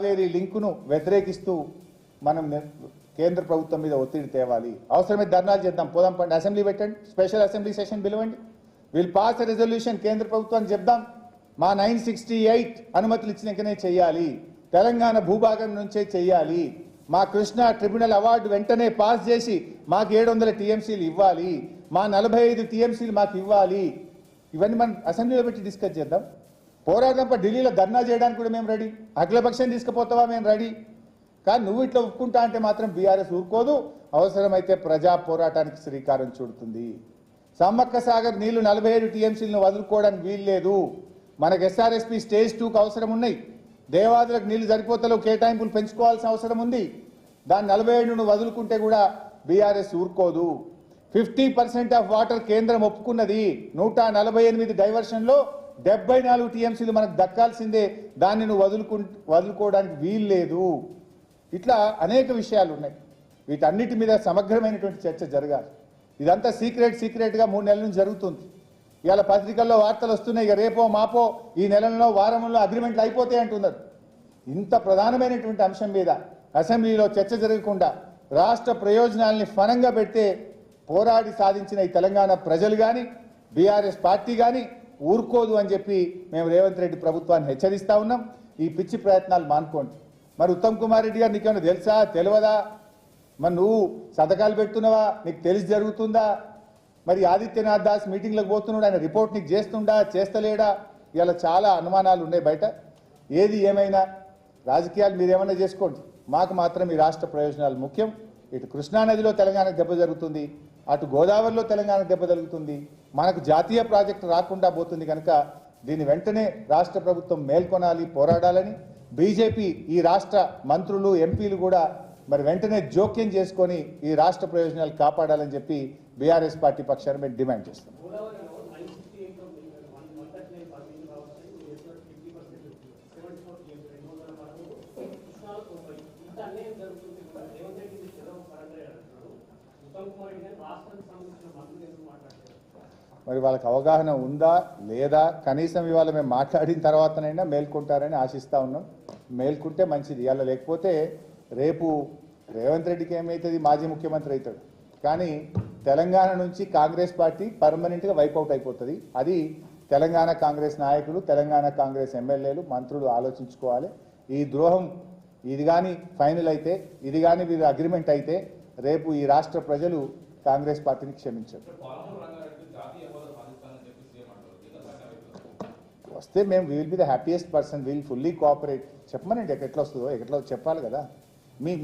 కావేరీ లింకును వ్యతిరేకిస్తూ మనం కేంద్ర ప్రభుత్వం మీద ఒత్తిడి తేవాలి. అవసరమైతే ధర్నాలు చేద్దాం, పోదాం, పండి అసెంబ్లీ పెట్టండి, స్పెషల్ అసెంబ్లీ సెషన్ పిలవండి, విల్ పాస్ రెజల్యూషన్ కేంద్ర ప్రభుత్వానికి చెప్దాం. మా 968 అనుమతులు ఇచ్చినాకనే చేయాలి, తెలంగాణ భూభాగం నుంచే చేయాలి, మా కృష్ణా ట్రిబ్యునల్ అవార్డు వెంటనే పాస్ చేసి మాకు 700 టీఎంసీలు ఇవ్వాలి, మా 45 టీఎంసీలు మాకు ఇవ్వాలి. ఇవన్నీ మనం అసెంబ్లీలో పెట్టి డిస్కస్ చేద్దాం. పోరాటంపై ఢిల్లీలో ధర్నా చేయడానికి కూడా మేము రెడీ, అఖిలపక్షం తీసుకుపోతావా మేము రెడీ. కానీ నువ్వు ఇట్లా ఒప్పుకుంటా అంటే మాత్రం బీఆర్ఎస్ ఊరుకోదు, అవసరమైతే ప్రజా పోరాటానికి శ్రీకారం చుడుతుంది. సమ్మక్క సాగర్ నీళ్లు 47 టీఎంసీలను వదులుకోవడానికి వీల్లేదు. మనకు ఎస్ఆర్ఎస్పీ స్టేజ్ 2కు అవసరం ఉన్నాయి. దేవాదులకు నీళ్లు సరిపోతలేవు, కేటాయింపులు పెంచుకోవాల్సిన అవసరం ఉంది. దాన్ని 47ను వదులుకుంటే కూడా బీఆర్ఎస్ ఊరుకోదు. 50% ఆఫ్ వాటర్ కేంద్రం ఒప్పుకున్నది. 148 డైవర్షన్లో 74 టీఎంసీలు మనకు దక్కాల్సిందే. దాన్ని నువ్వు వదులుకోవడానికి వీల్లేదు. ఇట్లా అనేక విషయాలు ఉన్నాయి. వీటన్నిటి మీద సమగ్రమైనటువంటి చర్చ జరగాలి. ఇదంతా సీక్రెట్గా 3 నెలల నుంచి జరుగుతుంది. ఇవాళ పత్రికల్లో వార్తలు వస్తున్నాయి, ఇక రేపో మాపో ఈ నెలలో వారంలో అగ్రిమెంట్లు అయిపోతాయి అంటున్నారు. ఇంత ప్రధానమైనటువంటి అంశం మీద అసెంబ్లీలో చర్చ జరగకుండా రాష్ట్ర ప్రయోజనాల్ని ఫనంగా పెడితే పోరాడి సాధించిన ఈ తెలంగాణ ప్రజలు కానీ బీఆర్ఎస్ పార్టీ కానీ ఊరుకోదు అని చెప్పి మేము రేవంత్ రెడ్డి ప్రభుత్వాన్ని హెచ్చరిస్తా ఉన్నాం. ఈ పిచ్చి ప్రయత్నాలు మానుకోండి. మరి ఉత్తమ్ కుమార్ రెడ్డి గారు నీకేమైనా తెలుసా తెలియదా? మరి నువ్వు సంతకాలు పెడుతున్నావా? నీకు తెలిసి జరుగుతుందా? మరి ఆదిత్యనాథ్ దాస్ మీటింగ్లకు పోతున్నాడు, ఆయన రిపోర్ట్ నీకు చేస్తుండా చేస్తలేడా? ఇలా చాలా అనుమానాలు ఉన్నాయి బయట. ఏది ఏమైనా రాజకీయాలు మీరేమన్నా చేసుకోండి, మాకు మాత్రం ఈ రాష్ట్ర ప్రయోజనాలు ముఖ్యం. ఇటు కృష్ణానదిలో తెలంగాణకు దెబ్బ జరుగుతుంది, అటు గోదావరిలో తెలంగాణకు దెబ్బ జరుగుతుంది. మనకు జాతీయ ప్రాజెక్టు రాకుండా పోతుంది కనుక దీన్ని వెంటనే రాష్ట్ర ప్రభుత్వం మేల్కొనాలి, పోరాడాలని బీజేపీ ఈ రాష్ట్ర మంత్రులు ఎంపీలు కూడా మరి వెంటనే జోక్యం చేసుకొని ఈ రాష్ట్ర ప్రయోజనాలు కాపాడాలని చెప్పి బీఆర్ఎస్ పార్టీ పక్షాన మేము డిమాండ్ చేస్తాం. మరి వాళ్ళకి అవగాహన ఉందా లేదా? కనీసం ఇవాళ మేము మాట్లాడిన తర్వాతనైనా మేల్కొంటారని ఆశిస్తూ ఉన్నాం. మేల్కుంటే మంచిది. ఇవాళ లేకపోతే రేపు రేవంత్ రెడ్డికి ఏమవుతుంది? మాజీ ముఖ్యమంత్రి అవుతాడు. కానీ తెలంగాణ నుంచి కాంగ్రెస్ పార్టీ పర్మనెంట్గా వైపౌట్ అయిపోతుంది. అది తెలంగాణ కాంగ్రెస్ నాయకులు, తెలంగాణ కాంగ్రెస్ ఎమ్మెల్యేలు, మంత్రులు ఆలోచించుకోవాలి. ఈ ద్రోహం ఇది కానీ ఫైనల్ అయితే, ఇది కానీ వీరు అగ్రిమెంట్ అయితే రేపు ఈ రాష్ట్ర ప్రజలు కాంగ్రెస్ పార్టీని క్షమించరు. వస్తే మేము will be the happiest person, will fully cooperate. చెప్పమనండి ఎట్లా వస్తుందో, ఎట్లా చెప్పాలి కదా.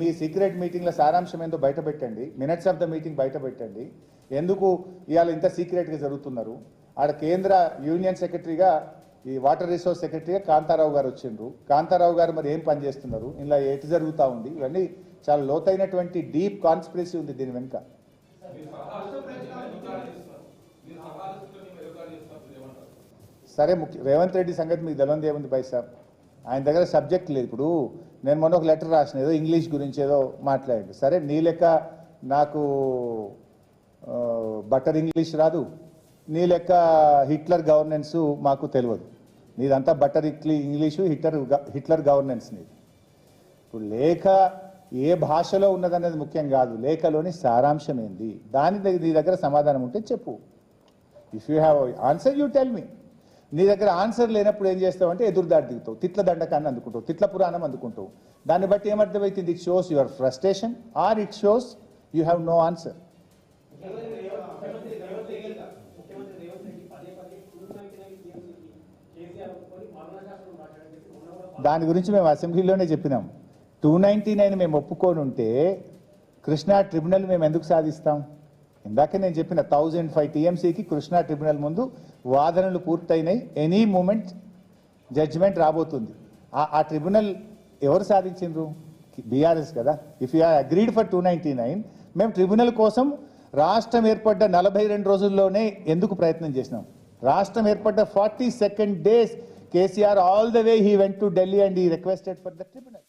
మీ సీక్రెట్ మీటింగ్ల సారాంశం ఏందో బయట పెట్టండి, మినిట్స్ ఆఫ్ ద మీటింగ్ బయట పెట్టండి. ఎందుకు ఇవాళ ఇంత సీక్రెట్గా జరుగుతున్నారు? ఆడ కేంద్ర యూనియన్ సెక్రటరీగా, ఈ వాటర్ రిసోర్స్ సెక్రటరీగా కాంతారావు గారు వచ్చిండ్రు. కాంతారావు గారు మరి ఏం పని చేస్తున్నారు, ఇలా ఎటు జరుగుతూ ఉంది? ఇవన్నీ చాలా లోతైనటువంటి డీప్ కాన్స్పిరసీ ఉంది దీని వెనుక. సరే, రేవంత్ రెడ్డి సంగతి మీకు తెలియదు ఏముంది భాయ్ సాబ్, ఆయన దగ్గర సబ్జెక్ట్ లేదు. ఇప్పుడు నేను మొన్న ఒక లెటర్ రాసిన, ఏదో ఇంగ్లీష్ గురించి ఏదో మాట్లాడాడు. సరే, నీ లెక్క నాకు బటర్ ఇంగ్లీష్ రాదు, నీ లెక్క హిట్లర్ గవర్నెన్స్ మాకు తెలియదు. నీదంతా బటర్ ఇంగ్లీషు, హిట్లర్ గవర్నెన్స్ నీది. ఇప్పుడు లేఖ ఏ భాషలో ఉన్నదనేది ముఖ్యం కాదు, లేఖలోని సారాంశం ఏంది దాని నీ దగ్గర సమాధానం ఉంటే చెప్పు. If you have answer you tell me. నీ దగ్గర ఆన్సర్ లేనప్పుడు ఏం చేస్తావు అంటే ఎదురుదాడి దిగుతావు, తిట్ల దండకాన్ని అందుకుంటావు, తిట్ల పురాణం అందుకుంటావు. దాన్ని బట్టి ఏమర్థమవుతుంది? It shows your frustration or it shows you have no answer. దాని గురించి మేము అసెంబ్లీలోనే చెప్పినాం. 299 మేము ఒప్పుకొని ఉంటే కృష్ణా ట్రిబ్యునల్ మేము ఎందుకు సాధిస్తాం? ఇందాక నేను చెప్పిన 1005 టీఎంసీకి కృష్ణా ట్రిబ్యునల్ ముందు వాదనలు పూర్తయినాయి. ఎనీ మూమెంట్ జడ్జిమెంట్ రాబోతుంది. ఆ ట్రిబ్యునల్ ఎవరు సాధించిండ్రు? బీఆర్ఎస్ కదా. If you are agreed for 299, మేము ట్రిబ్యునల్ కోసం రాష్ట్రం ఏర్పడ్డ 42 రోజుల్లోనే ఎందుకు ప్రయత్నం చేసినాం? రాష్ట్రం ఏర్పడ్డ 42nd days KCR all the way he went to Delhi and he requested for the tribunal.